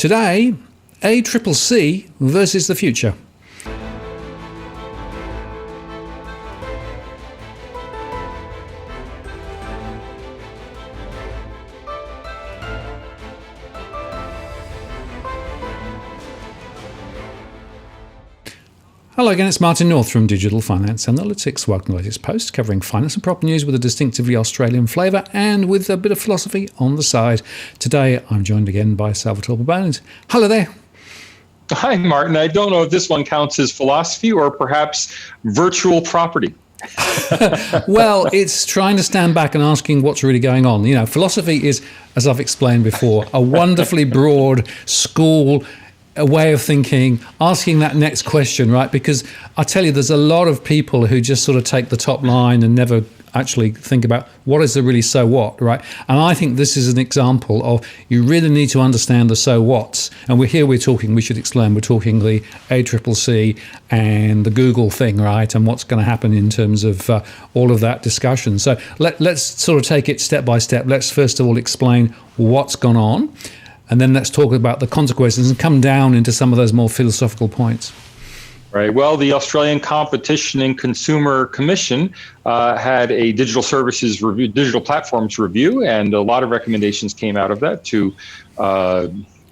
Today, ACCC versus the future. Hello again, it's Martin North from Digital Finance Analytics. Welcome to the latest post covering finance and property news with a distinctively Australian flavour and with a bit of philosophy on the side. Today, I'm joined again by Salvatore Babones. Hello there. Hi, Martin. I don't know if this one counts as philosophy or perhaps virtual property. Well, it's trying to stand back and asking what's really going on. You know, philosophy is, as I've explained before, a wonderfully broad school, a way of thinking, asking that next question, right? Because I tell you, there's a lot of people who just sort of take the top line and never actually think about what is the really so what, right? And I think this is an example of you really need to understand the so whats. And we should explain, we're talking the ACCC and the Google thing, right? And what's going to happen in terms of all of that discussion. So let's sort of take it step by step. Let's first of all explain what's gone on. And then let's talk about the consequences and come down into some of those more philosophical points. Right. Well, the Australian Competition and Consumer Commission had a digital services review, digital platforms review, and a lot of recommendations came out of that to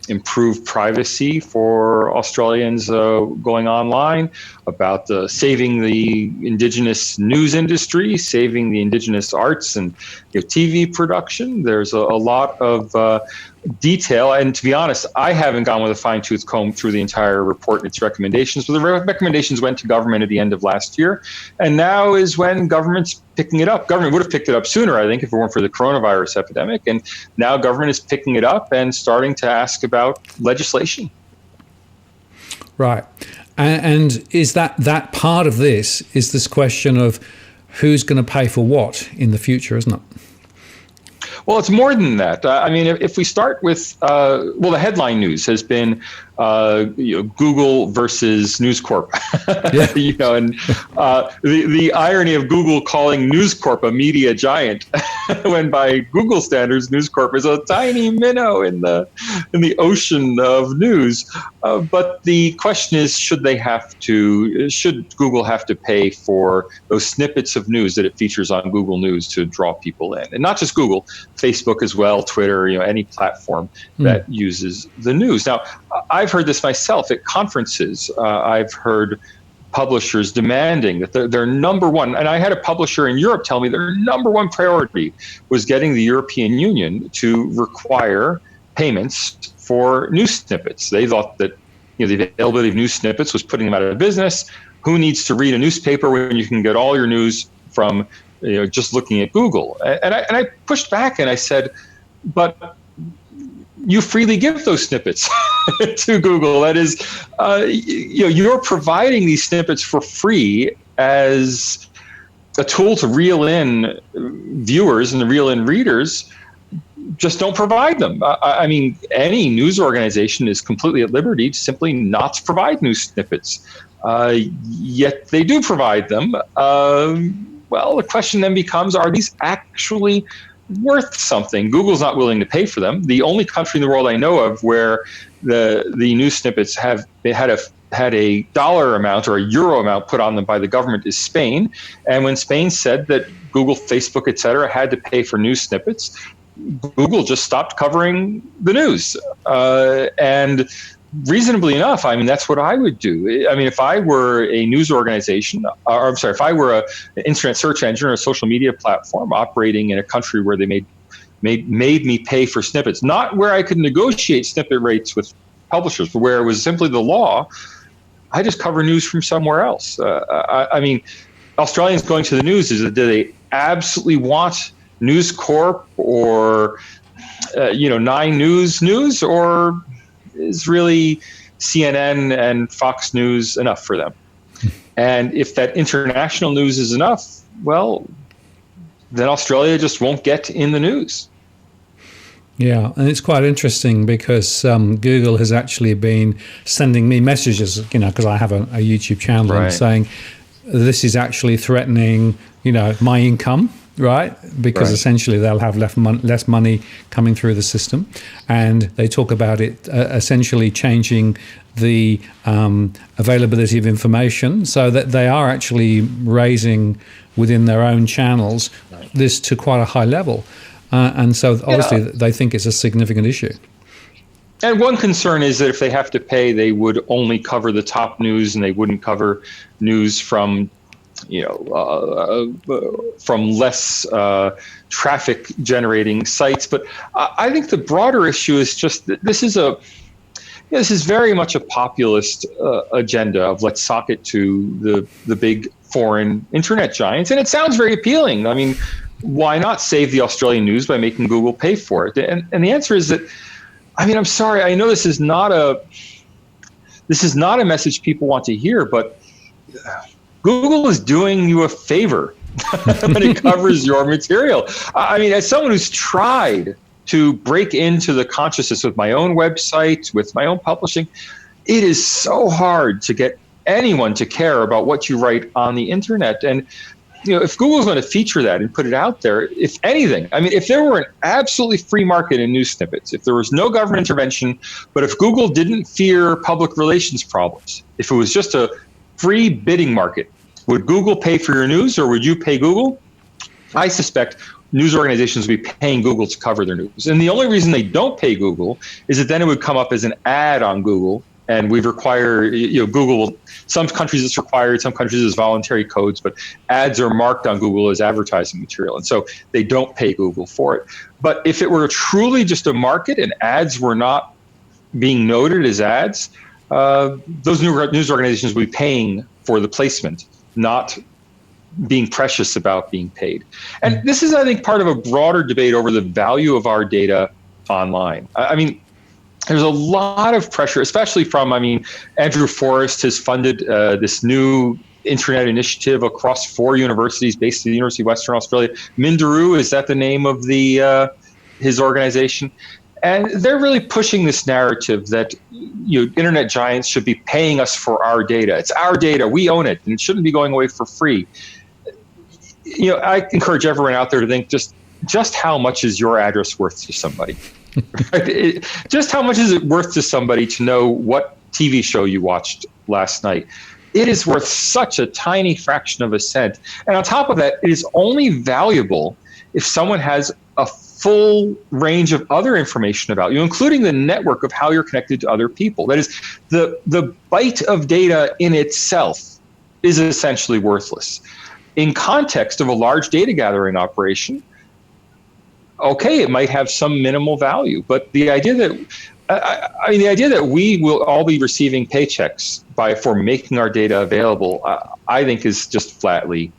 improve privacy for Australians going online, about saving the Indigenous news industry, saving the Indigenous arts and TV production. There's a lot of detail, and to be honest, I haven't gone with a fine-tooth comb through the entire report and its recommendations, but the recommendations went to government at the end of last year, and now is when government's picking it up. Government would have picked it up sooner, I think, if it weren't for the coronavirus epidemic, and now government is picking it up and starting to ask about legislation. Right. And is that part of this is this question of who's going to pay for what in the future, isn't it? Well, it's more than that. I mean, if we start with, the headline news has been Google versus News Corp. Yeah. And the irony of Google calling News Corp a media giant, when by Google standards, News Corp is a tiny minnow in the ocean of news. But the question is, should Google have to pay for those snippets of news that it features on Google News to draw people in? And not just Google, Facebook as well, Twitter, any platform that uses the news. Now, I've heard this myself at conferences. I've heard publishers demanding that their number one, and I had a publisher in Europe tell me their number one priority was getting the European Union to require payments for news snippets. They thought that the availability of news snippets was putting them out of business. Who needs to read a newspaper when you can get all your news from just looking at Google? And I pushed back and I said, but you freely give those snippets to Google. That is, you're providing these snippets for free as a tool to reel in viewers and to reel in readers. Just don't provide them. I mean, any news organization is completely at liberty to simply not to provide news snippets. Yet they do provide them. Well, the question then becomes, are these actually worth something? Google's not willing to pay for them. The only country in the world I know of where the news snippets had a dollar amount or a euro amount put on them by the government is Spain. And when Spain said that Google, Facebook, et cetera, had to pay for news snippets, Google just stopped covering the news. And reasonably enough, I mean, that's what I would do. I mean, if I were a news organization, if I were an internet search engine or a social media platform operating in a country where they made me pay for snippets, not where I could negotiate snippet rates with publishers, but where it was simply the law, I just cover news from somewhere else. I mean, Australians going to the news, do they absolutely want News Corp or 9 News, or is really CNN and Fox News enough for them? And if that international news is enough, well, then Australia just won't get in the news. Yeah, and it's quite interesting because Google has actually been sending me messages, because I have a YouTube channel, right, and saying this is actually threatening, my income. right? Because essentially they'll have less money coming through the system. And they talk about it essentially changing the availability of information so that they are actually raising within their own channels this to quite a high level. And so obviously they think it's a significant issue. And one concern is that if they have to pay, they would only cover the top news and they wouldn't cover news from from less traffic generating sites. But I think the broader issue is just that this is very much a populist agenda of let's sock it to the big foreign internet giants. And it sounds very appealing. I mean, why not save the Australian news by making Google pay for it? And the answer is that, I mean, I'm sorry, I know this is not a message people want to hear, but Google is doing you a favor when it covers your material. I mean, as someone who's tried to break into the consciousness with my own website, with my own publishing, it is so hard to get anyone to care about what you write on the internet. And if Google's going to feature that and put it out there, if anything, I mean, if there were an absolutely free market in news snippets, if there was no government intervention, but if Google didn't fear public relations problems, if it was just a free bidding market, would Google pay for your news or would you pay Google? I suspect news organizations would be paying Google to cover their news. And the only reason they don't pay Google is that then it would come up as an ad on Google. And we require, Google, some countries it's required, some countries it's voluntary codes, but ads are marked on Google as advertising material. And so they don't pay Google for it. But if it were truly just a market and ads were not being noted as ads, those news organizations would be paying for the placement, not being precious about being paid. And this is, I think, part of a broader debate over the value of our data online. I mean, there's a lot of pressure, especially from, Andrew Forrest has funded this new internet initiative across 4 universities based at the University of Western Australia. Minderoo, is that the name of his organization? And they're really pushing this narrative that internet giants should be paying us for our data. It's our data, we own it, and it shouldn't be going away for free. I encourage everyone out there to think just how much is your address worth to somebody? Right? Just how much is it worth to somebody to know what TV show you watched last night? It is worth such a tiny fraction of a cent. And on top of that, it is only valuable if someone has a full range of other information about you, including the network of how you're connected to other people. That is, the byte of data in itself is essentially worthless. In context of a large data gathering operation, okay, it might have some minimal value, but the idea that we will all be receiving paychecks for making our data available, I think is just flatly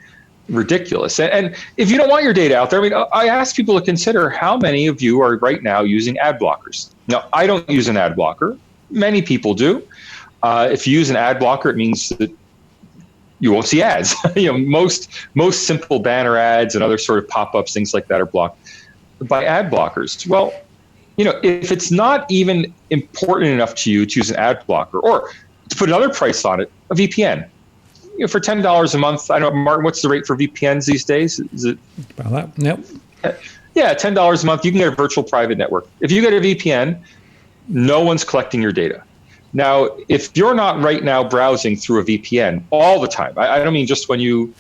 ridiculous. And if you don't want your data out there, I ask people to consider how many of you are right now using ad blockers. Now, I don't use an ad blocker. Many people do. If you use an ad blocker, it means that you won't see ads. Most simple banner ads and other sort of pop-ups, things like that, are blocked by ad blockers. Well, if it's not even important enough to you to use an ad blocker, or to put another price on it, a VPN. For $10 a month, I don't know, Martin, what's the rate for VPNs these days? Is it about that? Yep. Yeah, $10 a month, you can get a virtual private network. If you get a VPN, no one's collecting your data. Now, if you're not right now browsing through a VPN all the time, I don't mean just when you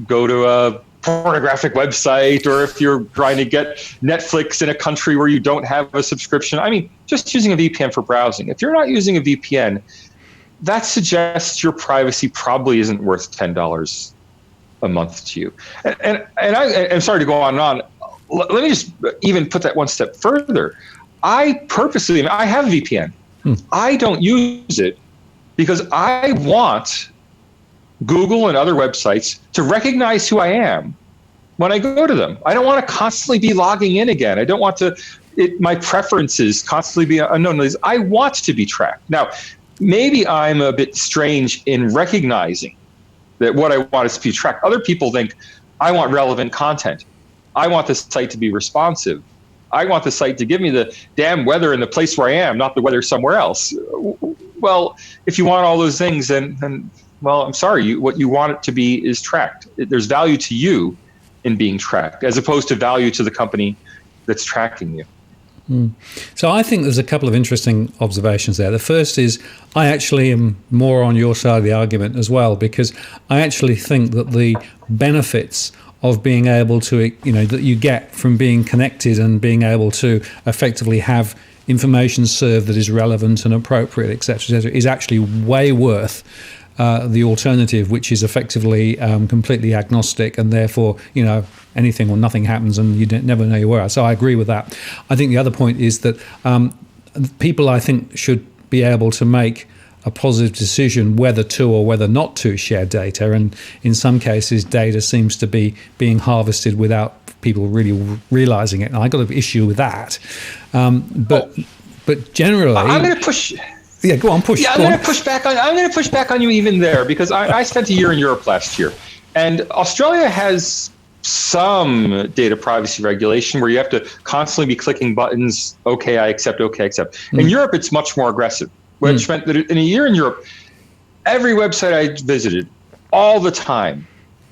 go to a pornographic website, or if you're trying to get Netflix in a country where you don't have a subscription. I mean, just using a VPN for browsing. If you're not using a VPN, that suggests your privacy probably isn't worth $10 a month to you. And I'm sorry to go on and on. Let me just even put that one step further. I have a VPN. I don't use it because I want Google and other websites to recognize who I am when I go to them. I don't want to constantly be logging in again. I don't want my preferences constantly be unknown. I want to be tracked. Now, maybe I'm a bit strange in recognizing that what I want is to be tracked. Other people think I want relevant content. I want the site to be responsive. I want the site to give me the damn weather in the place where I am, not the weather somewhere else. Well, if you want all those things, then well, I'm sorry. What you want it to be is tracked. There's value to you in being tracked, as opposed to value to the company that's tracking you. So I think there's a couple of interesting observations there. The first is I actually am more on your side of the argument as well, because I actually think that the benefits of being able to, that you get from being connected and being able to effectively have information served that is relevant and appropriate, et cetera, is actually way worth the alternative, which is effectively completely agnostic, and therefore, anything or nothing happens and you never know where. So I agree with that. I think the other point is that people, I think, should be able to make a positive decision whether to or whether not to share data. And in some cases, data seems to be being harvested without people really realizing it. And I got an issue with that. But generally, I'm going to push. Yeah, go on, push. Yeah, I'm going to push back on you even there, because I spent a year in Europe last year, and Australia has some data privacy regulation where you have to constantly be clicking buttons. Okay, I accept. Okay, I accept. In Europe, it's much more aggressive, which meant that in a year in Europe, every website I visited, all the time,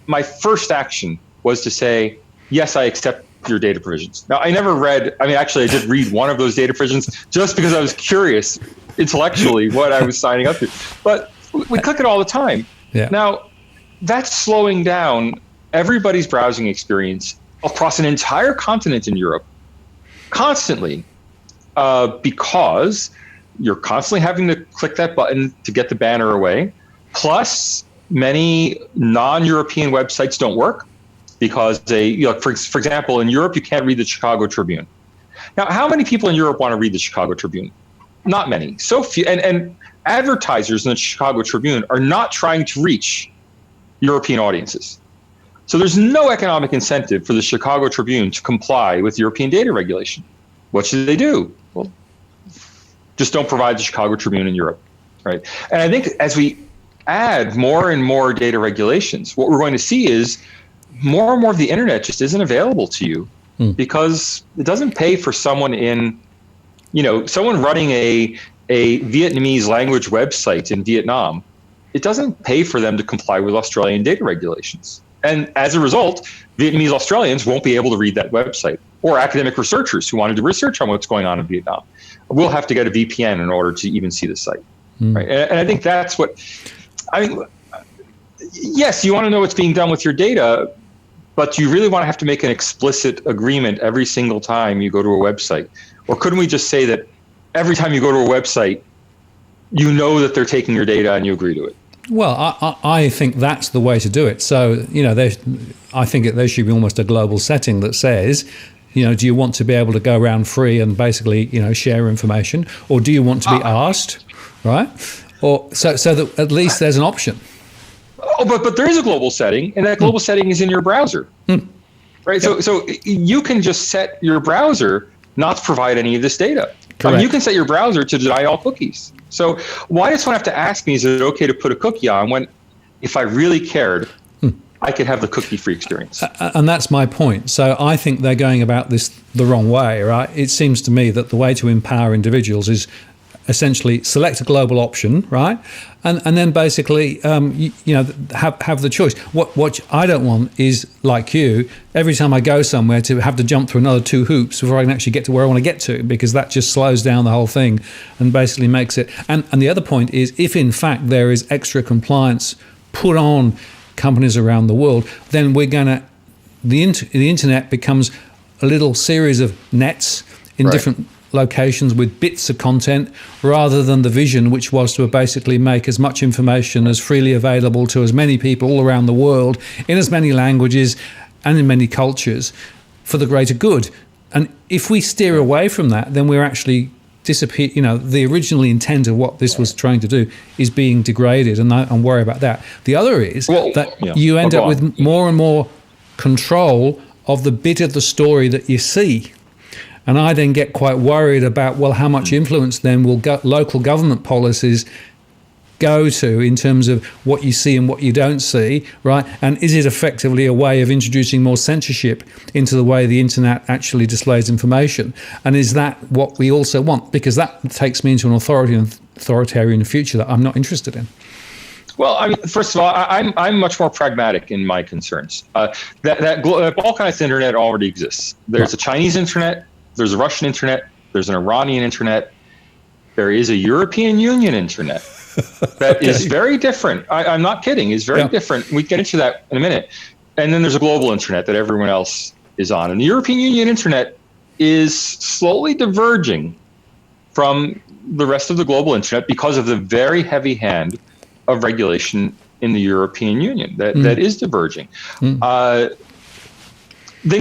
my first action was to say, yes, I accept your data provisions. Now, I never read. I did read one of those data provisions just because I was curious intellectually what I was signing up to, but we click it all the time. Yeah. Now, that's slowing down everybody's browsing experience across an entire continent in Europe constantly, because you're constantly having to click that button to get the banner away. Plus, many non-European websites don't work because for example, in Europe, you can't read the Chicago Tribune. Now, how many people in Europe want to read the Chicago Tribune? Not many. So few, and advertisers in the Chicago Tribune are not trying to reach European audiences. So there's no economic incentive for the Chicago Tribune to comply with European data regulation. What should they do? Well, just don't provide the Chicago Tribune in Europe, right? And I think as we add more and more data regulations, what we're going to see is more and more of the internet just isn't available to you because it doesn't pay for someone someone running a Vietnamese language website in Vietnam. It doesn't pay for them to comply with Australian data regulations. And as a result, Vietnamese Australians won't be able to read that website, or academic researchers who want to do research on what's going on in Vietnam will have to get a VPN in order to even see the site. Right? And I think that's yes, you want to know what's being done with your data, but you really want to have to make an explicit agreement every single time you go to a website. Or couldn't we just say that every time you go to a website, you know that they're taking your data and you agree to it? Well, I think that's the way to do it. So, I think there should be almost a global setting that says, do you want to be able to go around free and basically, share information, or do you want to be asked, right? Or so that at least there's an option. Oh, but there is a global setting, and that global setting is in your browser, right? Yep. So you can just set your browser not to provide any of this data. You can set your browser to deny all cookies. So why does someone have to ask me, is it okay to put a cookie on, when if I really cared, I could have the cookie-free experience? And that's my point. So I think they're going about this the wrong way, right? It seems to me that the way to empower individuals is essentially select a global option, right? And then basically, have the choice. What I don't want is, like you, every time I go somewhere to have to jump through another 2 hoops before I can actually get to where I want to get to, because that just slows down the whole thing and basically makes it. And the other point is, if in fact there is extra compliance put on companies around the world, then the internet becomes a little series of nets in different locations with bits of content, rather than the vision, which was to basically make as much information as freely available to as many people all around the world in as many languages and in many cultures for the greater good. And if we steer away from that, then we're actually disappear. The original intent of what this was trying to do is being degraded, and I'm worried about that. The other is you end up with more and more control of the bit of the story that you see. And I then get quite worried about, how much influence then will local government policies go to in terms of what you see and what you don't see, right? And is it effectively a way of introducing more censorship into the way the internet actually displays information? And is that what we also want? Because that takes me into an authoritarian future that I'm not interested in. Well, I mean, first of all, I'm much more pragmatic in my concerns. That balkanized internet already exists. There's a Chinese internet, there's a Russian internet, there's an Iranian internet, there is a European Union internet that is very different. I'm not kidding, is very different. We can get into that in a minute. And then there's a global internet that everyone else is on. And the European Union internet is slowly diverging from the rest of the global internet because of the very heavy hand of regulation in the European Union that is diverging. Think,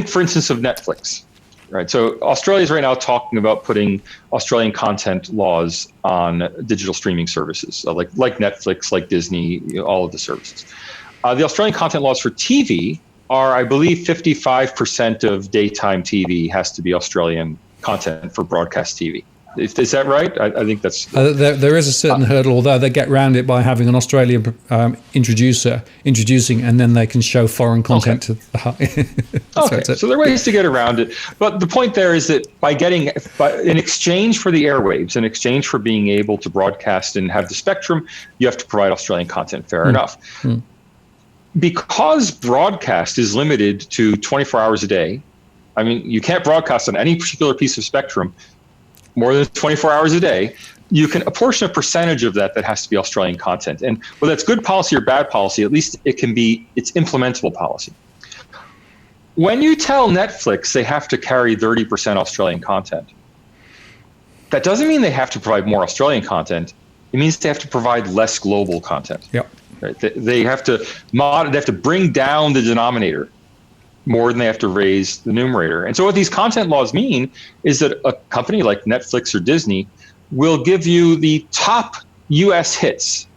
for instance, of Netflix, right? So Australia is right now talking about putting Australian content laws on digital streaming services, like Netflix, like Disney, all of the services. The Australian content laws for TV are, I believe, 55% of daytime TV has to be Australian content for broadcast TV. Is that right? I think that's... There is a certain hurdle, although they get around it by having an Australian introducing, and then they can show foreign content to the... Okay, so there are ways to get around it. But the point there is that in exchange for the airwaves, in exchange for being able to broadcast and have the spectrum, you have to provide Australian content, fair enough. Because broadcast is limited to 24 hours a day, I mean, you can't broadcast on any particular piece of spectrum more than 24 hours a day, you can apportion a percentage of that has to be Australian content. And whether that's good policy or bad policy, at least it's implementable policy. When you tell Netflix they have to carry 30% Australian content, that doesn't mean they have to provide more Australian content. It means they have to provide less global content. Yep. Right? They have to bring down the denominator more than they have to raise the numerator. And so what these content laws mean is that a company like Netflix or Disney will give you the top US hits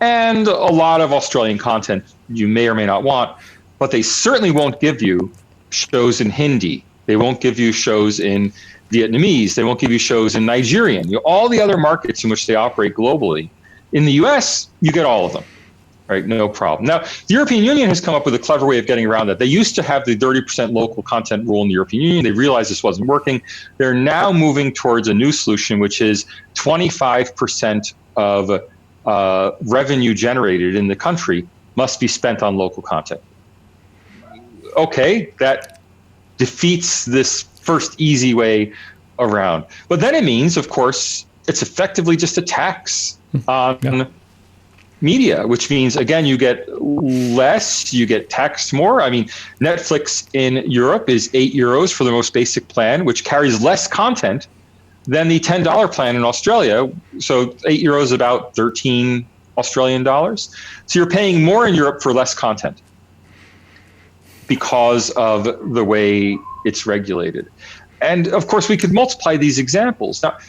and a lot of Australian content you may or may not want, but they certainly won't give you shows in Hindi. They won't give you shows in Vietnamese. They won't give you shows in Nigerian. All the other markets in which they operate globally. In the US, you get all of them. Right, no problem. Now, the European Union has come up with a clever way of getting around that. They used to have the 30% local content rule in the European Union. They realized this wasn't working. They're now moving towards a new solution, which is 25% of revenue generated in the country must be spent on local content. Okay, that defeats this first easy way around. But then it means, of course, it's effectively just a tax on media, which means, again, you get less, you get taxed more. I mean, Netflix in Europe is €8 for the most basic plan, which carries less content than the $10 plan in Australia. So €8 is about 13 Australian dollars. So you're paying more in Europe for less content because of the way it's regulated. And of course, we could multiply these examples. Now,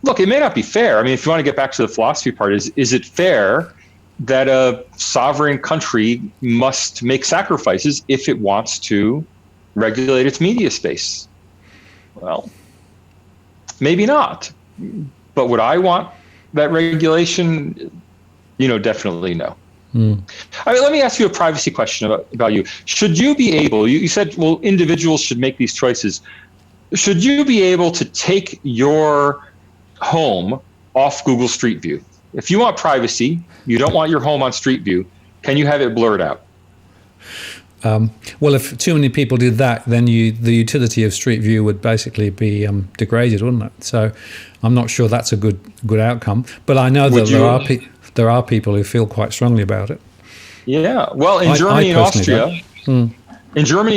look, it may not be fair. I mean, if you want to get back to the philosophy part, is it fair that a sovereign country must make sacrifices if it wants to regulate its media space? Well, maybe not. But would I want that regulation? Definitely no. I mean, let me ask you a privacy question about you. Should you be able, you said, well, individuals should make these choices. Should you be able to take your home off Google Street View? If you want privacy, you don't want your home on Street View, can you have it blurred out? Well, if too many people did that, then the utility of Street View would basically be degraded, wouldn't it? So I'm not sure that's a good outcome. But I know that there are people who feel quite strongly about it. Yeah. Well, in Germany and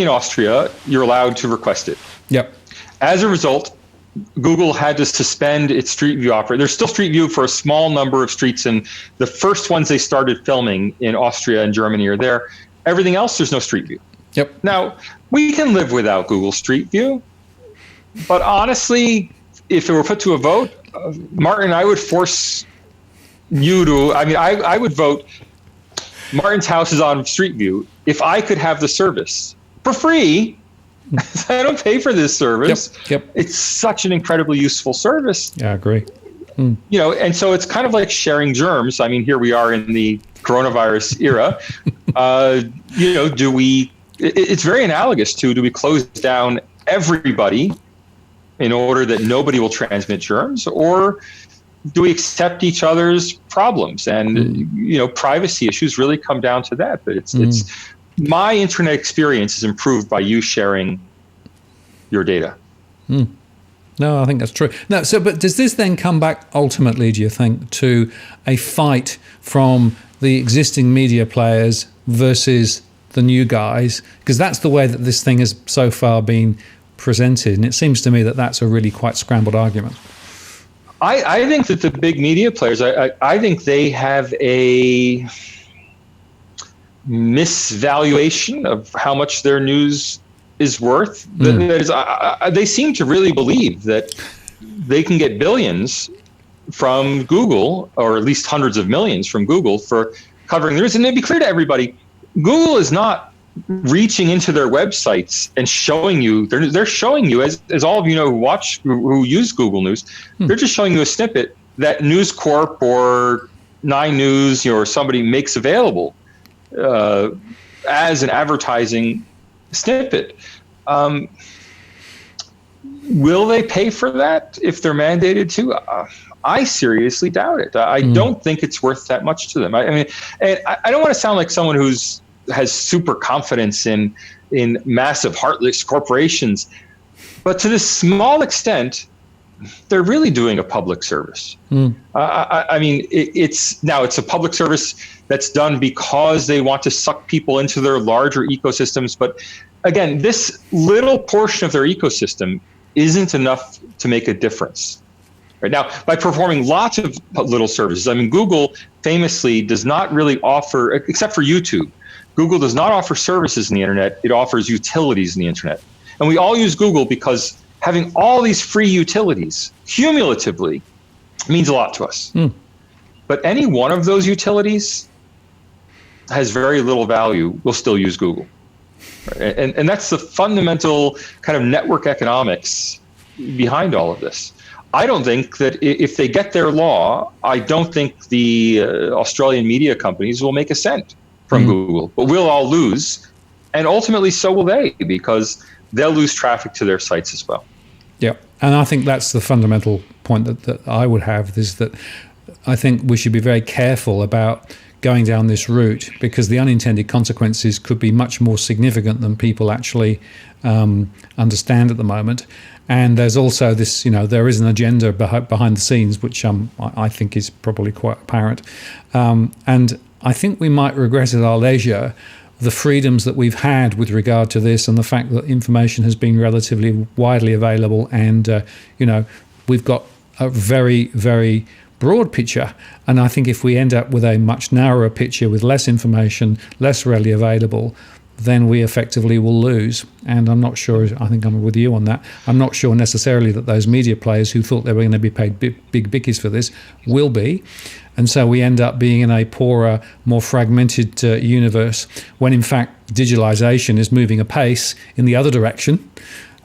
Austria, you're allowed to request it. Yep. As a result, Google had to suspend its Street View operation. There's still Street View for a small number of streets, and the first ones they started filming in Austria and Germany are there. Everything else, there's no Street View. Yep. Now, we can live without Google Street View, but honestly, if it were put to a vote, Martin, I would force you to, I would vote Martin's house is on Street View if I could have the service for free. I don't pay for this service. Yep. It's such an incredibly useful service. Yeah, I agree. And so it's kind of like sharing germs. I mean, here we are in the coronavirus era. It's very analogous to, do we close down everybody in order that nobody will transmit germs? Or do we accept each other's problems? And privacy issues really come down to that. But it's my internet experience is improved by you sharing your data. No, I think that's true. No, but does this then come back ultimately, do you think, to a fight from the existing media players versus the new guys? Because that's the way that this thing has so far been presented, and it seems to me that that's a really quite scrambled argument. I think that the big media players, I think they have a misvaluation of how much their news is worth. That is, they seem to really believe that they can get billions from Google, or at least hundreds of millions from Google, for covering the news. And to be clear to everybody, Google is not reaching into their websites and showing you, they're showing you, as all of you know who use Google News, they're just showing you a snippet that News Corp or 9 News or somebody makes available as an advertising snippet. Will they pay for that if they're mandated to? I seriously doubt it. I don't think it's worth that much to them. I mean, and I don't want to sound like someone has super confidence in massive heartless corporations, but to this small extent, they're really doing a public service. I mean, it's a public service that's done because they want to suck people into their larger ecosystems. But again, this little portion of their ecosystem isn't enough to make a difference. Right now, by performing lots of little services, I mean, Google famously does not really offer, except for YouTube, Google does not offer services in the internet. It offers utilities in the internet. And we all use Google because having all these free utilities cumulatively means a lot to us. But any one of those utilities has very little value. We'll still use Google. Right? And that's the fundamental kind of network economics behind all of this. I don't think that if they get their law, I don't think the Australian media companies will make a cent from Google, but we'll all lose. And ultimately, so will they, because they'll lose traffic to their sites as well. Yeah, and I think that's the fundamental point that I would have, is that I think we should be very careful about going down this route, because the unintended consequences could be much more significant than people actually understand at the moment. And there's also this, there is an agenda behind the scenes, which I think is probably quite apparent. And I think we might regret at our leisure the freedoms that we've had with regard to this, and the fact that information has been relatively widely available, and we've got a very, very broad picture. And I think if we end up with a much narrower picture with less information, less readily available, then we effectively will lose. And I'm not sure, I think I'm with you on that, I'm not sure necessarily that those media players who thought they were going to be paid big bickies for this will be. And so we end up being in a poorer, more fragmented universe, when in fact digitalization is moving apace in the other direction.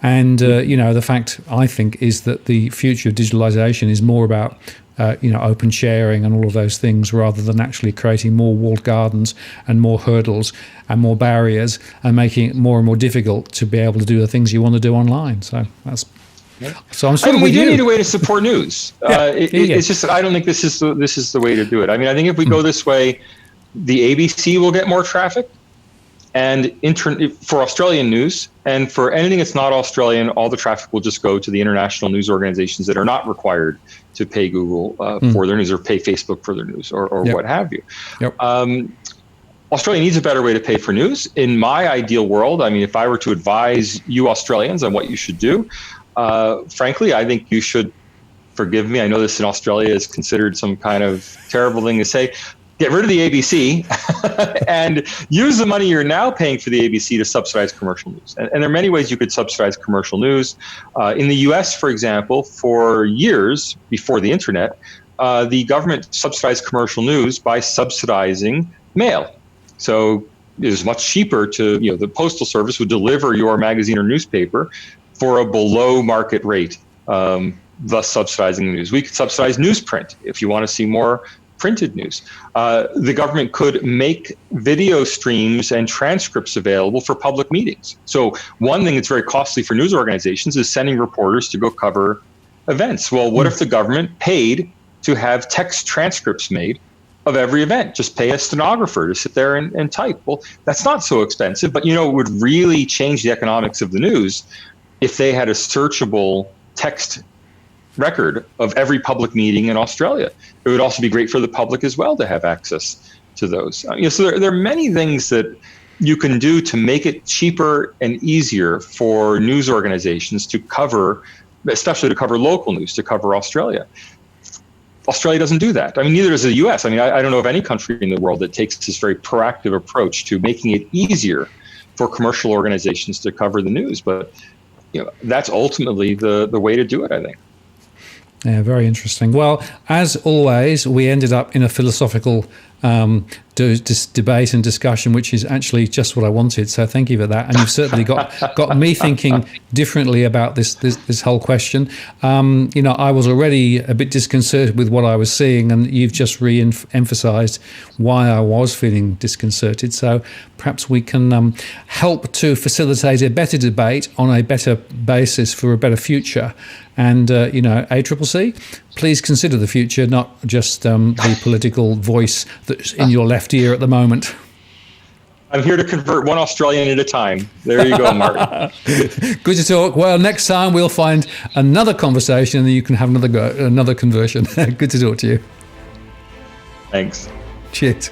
And the fact, I think, is that the future of digitalization is more about open sharing and all of those things, rather than actually creating more walled gardens and more hurdles and more barriers, and making it more and more difficult to be able to do the things you want to do online. So that's. So I'm sort of we with do you. need a way to support news. It's just, I don't think this is the way to do it. I mean, I think if we go this way, the ABC will get more traffic, and for Australian news, and for anything that's not Australian, all the traffic will just go to the international news organizations that are not required to pay Google for their news, or pay Facebook for their news, or what have you. Australia needs a better way to pay for news. In my ideal world, I mean, if I were to advise you Australians on what you should do, frankly, I think you should, forgive me, I know this in Australia is considered some kind of terrible thing to say, get rid of the ABC and use the money you're now paying for the ABC to subsidize commercial news. And there are many ways you could subsidize commercial news. In the US, for example, for years before the internet, the government subsidized commercial news by subsidizing mail. So it was much cheaper to, the Postal Service would deliver your magazine or newspaper for a below market rate, thus subsidizing the news. We could subsidize newsprint if you want to see more printed news. The government could make video streams and transcripts available for public meetings. So one thing that's very costly for news organizations is sending reporters to go cover events. Well, what if the government paid to have text transcripts made of every event. Just pay a stenographer to sit there and type. Well, that's not so expensive, but it would really change the economics of the news if they had a searchable text record of every public meeting in Australia. It would also be great for the public as well to have access to those. So there are many things that you can do to make it cheaper and easier for news organizations to cover, especially to cover local news, to cover Australia. Australia doesn't do that. Neither does the US. I don't know of any country in the world that takes this very proactive approach to making it easier for commercial organizations to cover the news. But that's ultimately the way to do it, I think. Yeah, very interesting. Well, as always, we ended up in a philosophical debate and discussion, which is actually just what I wanted. So thank you for that. And you've certainly got me thinking differently about this whole question. I was already a bit disconcerted with what I was seeing, and you've just re-emphasized why I was feeling disconcerted. So perhaps we can help to facilitate a better debate on a better basis for a better future. And, ACCC, please consider the future, not just the political voice that's in your left ear at the moment. I'm here to convert one Australian at a time. There you go, Martin. Good to talk. Well, next time we'll find another conversation and you can have another conversion. Good to talk to you. Thanks. Cheers.